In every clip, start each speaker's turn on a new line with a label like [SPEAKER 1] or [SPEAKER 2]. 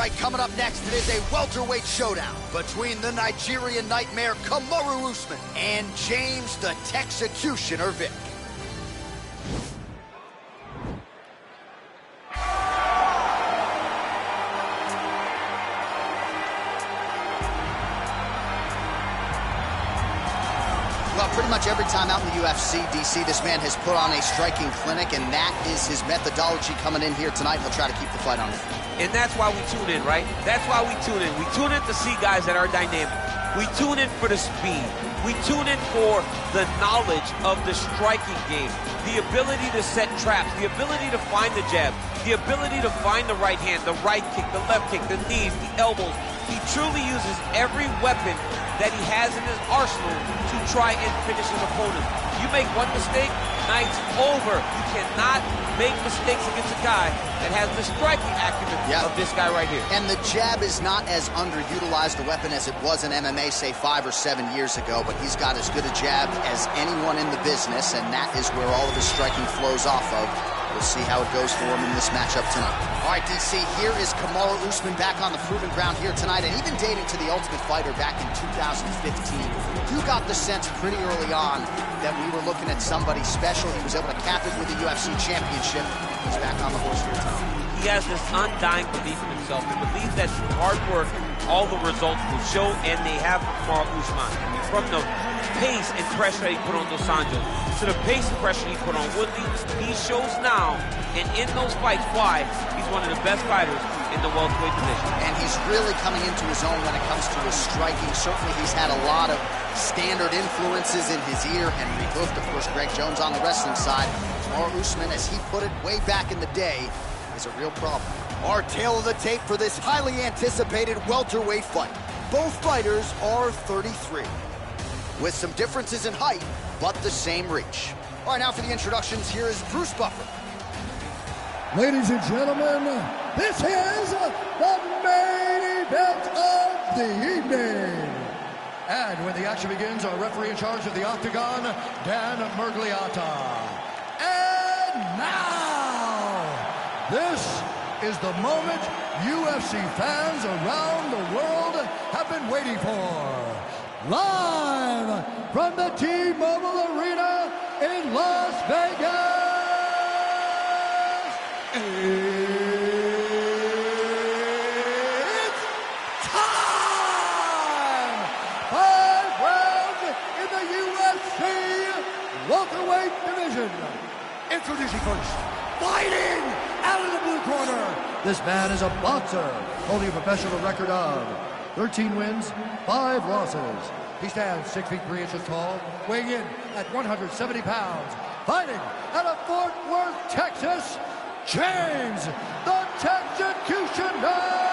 [SPEAKER 1] right, coming up next, it is a welterweight showdown between the Nigerian Nightmare Kamaru Usman and James the Texecutioner Vick. Well, pretty much every time out in the UFC, DC, this man has put on a striking clinic, and that is his methodology coming in here tonight. He'll try to keep the fight on it.
[SPEAKER 2] And that's why we tune in, right? That's why we tune in. We tune in to see guys that are dynamic. We tune in for the speed. We tune in for the knowledge of the striking game, the ability to set traps, the ability to find the jab, the ability to find the right hand, the right kick, the left kick, the knees, the elbows. He truly uses every weapon that he has in his arsenal to try and finish his opponent. You make one mistake, night's over. You cannot make mistakes against a guy that has the striking acumen of this guy right here.
[SPEAKER 1] And the jab is not as underutilized a weapon as it was in MMA, say, 5 or 7 years ago, but he's got as good a jab as anyone in the business, and that is where all of his striking flows off of. We'll see how it goes for him in this matchup tonight. All right, DC, here is Kamaru Usman back on the proving ground here tonight, and even dating to the Ultimate Fighter back in 2015. You got the sense pretty early on that we were looking at somebody special. He was able to cap it with the UFC championship. He's back on the horse here tonight.
[SPEAKER 2] He has this undying belief in himself. He believes that through hard work, all the results will show, and they have for Kamaru Usman. From the pace and pressure that he put on Dos Anjos, to the pace and pressure he put on Woodley, he shows now, and in those fights, why he's one of the best fighters in the welterweight division.
[SPEAKER 1] And he's really coming into his own when it comes to his striking. Certainly he's had a lot of standard influences in his ear. Henry Hooft, of course, Greg Jones on the wrestling side. Kamaru Usman, as he put it way back in the day, is a real problem. Our tail of the tape for this highly anticipated welterweight fight. Both fighters are 33, with some differences in height, but the same reach. All right, now for the introductions, here is Bruce Buffer.
[SPEAKER 3] Ladies and gentlemen, this is the main event of the evening. And when the action begins, our referee in charge of the Octagon, Dan Murgliata. And now, this is the moment UFC fans around the world have been waiting for. Live from the T-Mobile Arena in Las Vegas, it's time! 5 rounds in the UFC welterweight division. Introducing first, fighting out of the blue corner. This man is a boxer, holding a professional record of 13 wins, 5 losses. He stands 6 feet 3 inches tall, weighing in at 170 pounds. Fighting out of Fort Worth, Texas, James the Texecutioner Vick.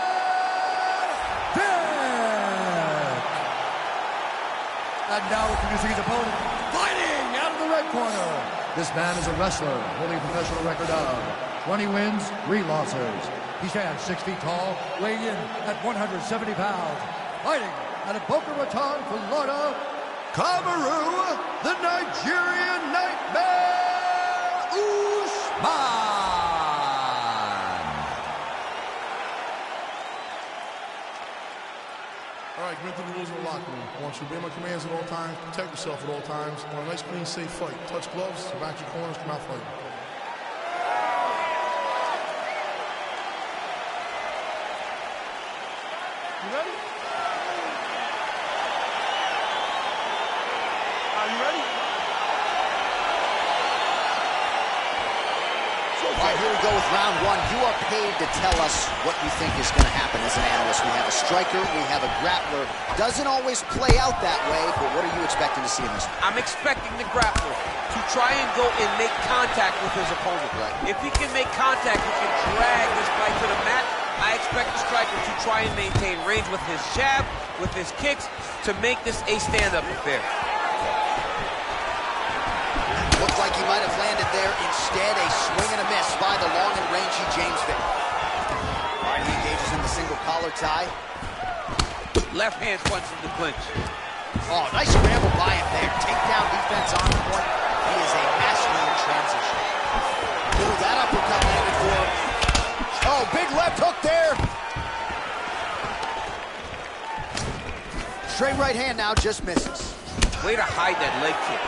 [SPEAKER 3] And now introducing his opponent, fighting out of the red corner. This man is a wrestler, holding a professional record of 20 wins, 3 losses. He stands 6 feet tall, weighing in at 170 pounds. Fighting out of Boca Raton, Florida, Kamaru, the Nigerian Nightmare, Usman.
[SPEAKER 4] All right, commit to the rules of the locker room. I want you to obey my commands at all times, protect yourself at all times. I want a nice, clean, safe fight. Touch gloves, back your corners, come out fighting. You ready? Are you ready?
[SPEAKER 1] All right, here we go with round 1. You are paid to tell us what you think is going to happen as an analyst. We have a striker, we have a grappler. Doesn't always play out that way, but what are you expecting to see in this one?
[SPEAKER 2] I'm expecting the grappler to try and go and make contact with his opponent.
[SPEAKER 1] Right.
[SPEAKER 2] If he can make contact, he can drag this fight to the mat. I expect the striker to try and maintain range with his jab, with his kicks, to make this a stand-up affair.
[SPEAKER 1] Looked like he might have landed there. Instead, a swing and a miss by the long and rangy James Vick. All right, he engages in the single collar tie.
[SPEAKER 2] Left hand punch in the clinch.
[SPEAKER 1] Oh, nice scramble by him there. Takedown defense on point. He is a master in transition. Ooh, that uppercut landed for him. Oh, big left hook there. Straight right hand now, just misses.
[SPEAKER 2] Way to hide that leg kick.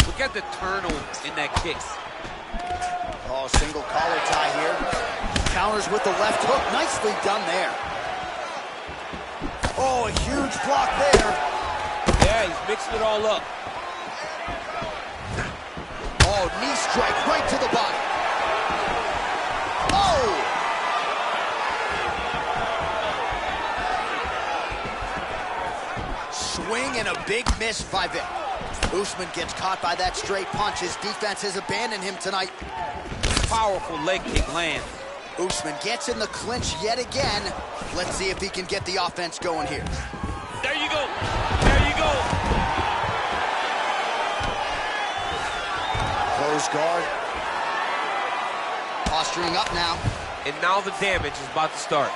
[SPEAKER 2] Look at the turnover in that kick.
[SPEAKER 1] Oh, single collar tie here. Counters with the left hook. Nicely done there. Oh, a huge block there.
[SPEAKER 2] Yeah, he's mixing it all up.
[SPEAKER 1] Oh, knee strike right to the body. Oh! Swing and a big miss by Vick. Usman gets caught by that straight punch. His defense has abandoned him tonight.
[SPEAKER 2] Powerful leg kick lands.
[SPEAKER 1] Usman gets in the clinch yet again. Let's see if he can get the offense going here.
[SPEAKER 2] There you go. There you go.
[SPEAKER 1] Close guard. Posturing up now.
[SPEAKER 2] And now the damage is about to start.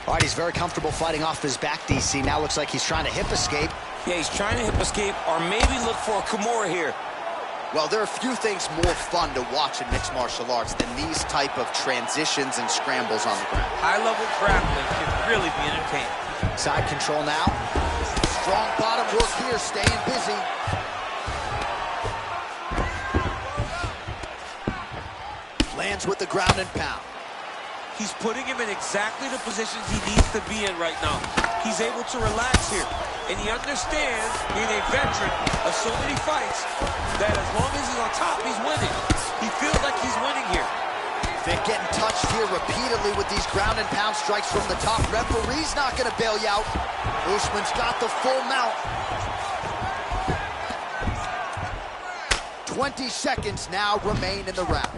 [SPEAKER 1] All right, he's very comfortable fighting off his back, DC. Now looks like he's trying to hip escape.
[SPEAKER 5] Yeah, he's trying to hip escape or maybe look for a Kamaru here.
[SPEAKER 1] Well, there are few things more fun to watch in mixed martial arts than these type of transitions and scrambles on the ground.
[SPEAKER 2] High-level grappling can really be entertaining.
[SPEAKER 1] Side control now. Strong bottom work here, staying busy. Lands with the ground and pound.
[SPEAKER 2] He's putting him in exactly the positions he needs to be in right now. He's able to relax here. And he understands, being a veteran of so many fights, that as long as he's on top, he's winning. He feels like he's winning here.
[SPEAKER 1] Vick getting touched here repeatedly with these ground and pound strikes from the top. Referee's not going to bail you out. Usman's got the full mount. 20 seconds now remain in the round.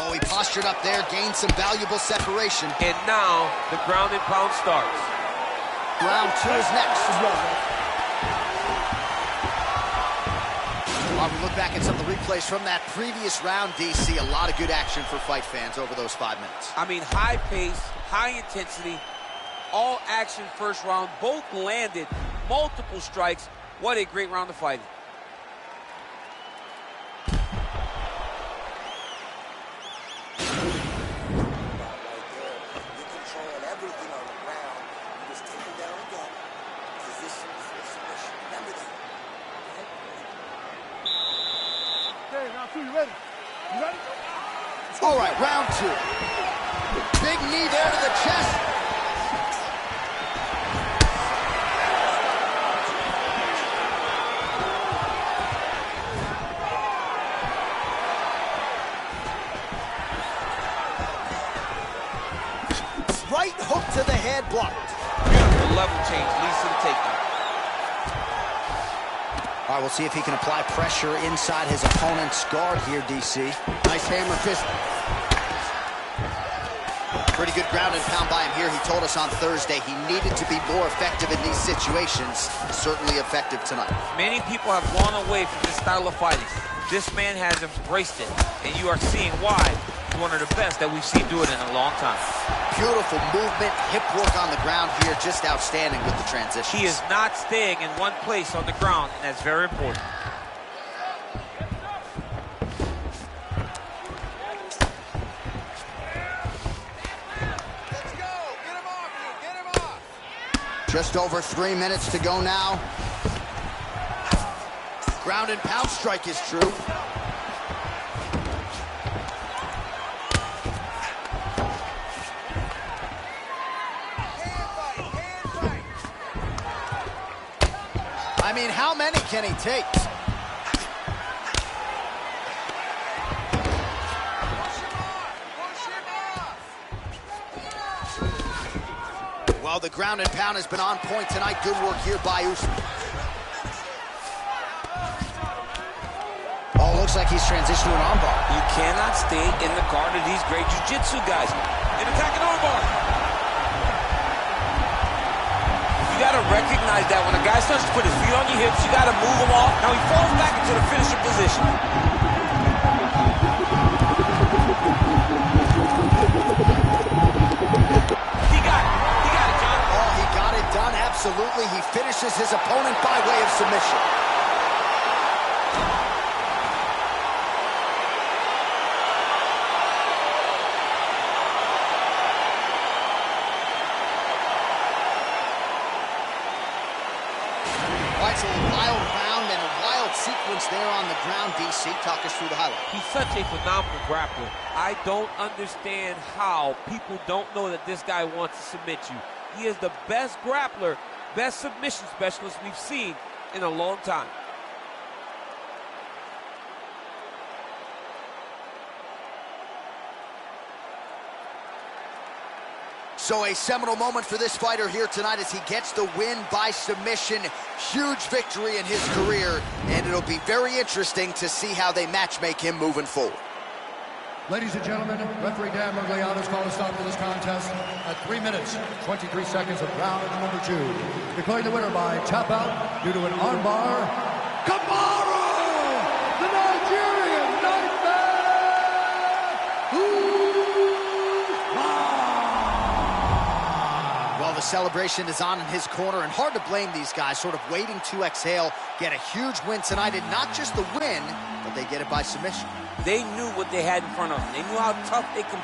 [SPEAKER 1] Oh, he postured up there, gained some valuable separation.
[SPEAKER 2] And now the ground and pound starts.
[SPEAKER 1] Round 2 is next. While we look back at some of the replays from that previous round, DC, a lot of good action for fight fans over those 5 minutes.
[SPEAKER 2] I mean, high pace, high intensity, all action first round. Both landed multiple strikes. What a great round of fighting.
[SPEAKER 1] All right, round 2. Big knee there to the chest. Right hook to the head, blocked.
[SPEAKER 2] Beautiful level change, leads to the takedown.
[SPEAKER 1] All right, we'll see if he can apply pressure inside his opponent's guard here, DC. Nice hammer fist. Pretty good ground and pound by him here. He told us on Thursday he needed to be more effective in these situations. Certainly effective tonight.
[SPEAKER 2] Many people have gone away from this style of fighting. This man has embraced it, and you are seeing why he's one of the best that we've seen do it in a long time.
[SPEAKER 1] Beautiful movement, hip work on the ground here, just outstanding with the transition.
[SPEAKER 2] He is not staying in one place on the ground, and that's very important.
[SPEAKER 6] Let's go! Get him off you! Get him off!
[SPEAKER 1] Just over 3 minutes to go now. Ground and pound strike is true. I mean, how many can he take? Well, the ground and pound has been on point tonight. Good work here by Usman. Oh, looks like he's transitioned to an armbar.
[SPEAKER 5] You cannot stay in the guard of these great jiu-jitsu guys.
[SPEAKER 2] An attacking armbar.
[SPEAKER 5] You got to recognize that when a guy starts to put his feet on your hips, you got to move him off. Now he falls back into the finishing position.
[SPEAKER 2] He got it. He got it, John.
[SPEAKER 1] Oh, he got it done, absolutely. He finishes his opponent by way of submission. right, so a wild round and a wild sequence there on the ground. DC, talk us through the highlight.
[SPEAKER 2] He's such a phenomenal grappler. I don't understand how people don't know that this guy wants to submit you. He is the best grappler, best submission specialist we've seen in a long time.
[SPEAKER 1] So a seminal moment for this fighter here tonight as he gets the win by submission. Huge victory in his career, and it'll be very interesting to see how they matchmake him moving forward.
[SPEAKER 3] Ladies and gentlemen, referee Dan Mergliano's called a stop to this contest at 3 minutes, 23 seconds of round number 2. Declaring the winner by tap out due to an armbar, Kamaru, the Nigerian Nightmare!
[SPEAKER 1] Well, the celebration is on in his corner, and hard to blame these guys, sort of waiting to exhale, get a huge win tonight, and not just the win, but they get it by submission.
[SPEAKER 5] They knew what they had in front of them. They knew how tough they could